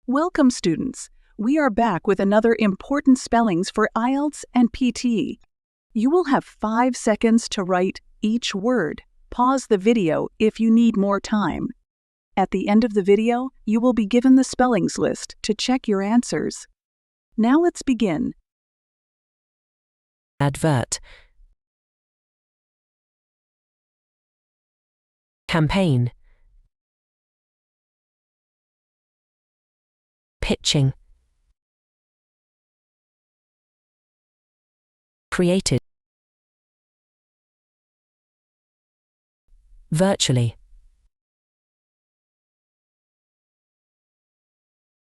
Welcome, students. We are back with another important spellings for IELTS and PTE. You will have 5 seconds to write each word. Pause the video if you need more time. At the end of the video, you will be given the spellings list to check your answers. Now let's begin. Advert. Campaign. Pitching. Created. Virtually.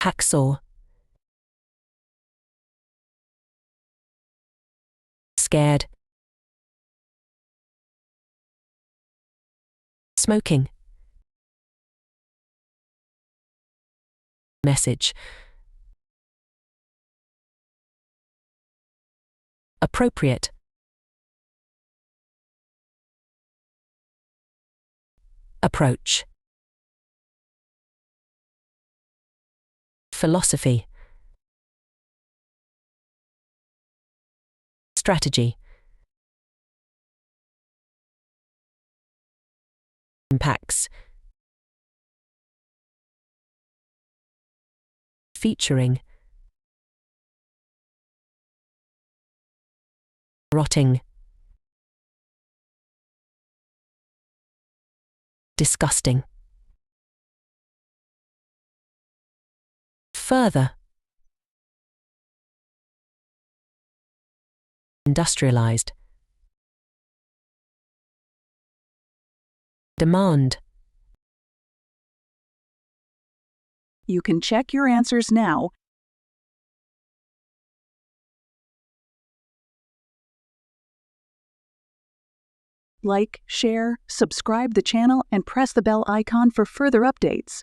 Hacksaw. Scared. Smoking. Message. Appropriate. Approach. Philosophy. Strategy. Impacts. Featuring. Rotting. Disgusting. Further. Industrialized. Demand. You can check your answers now. Like, share, subscribe the channel, and press the bell icon for further updates.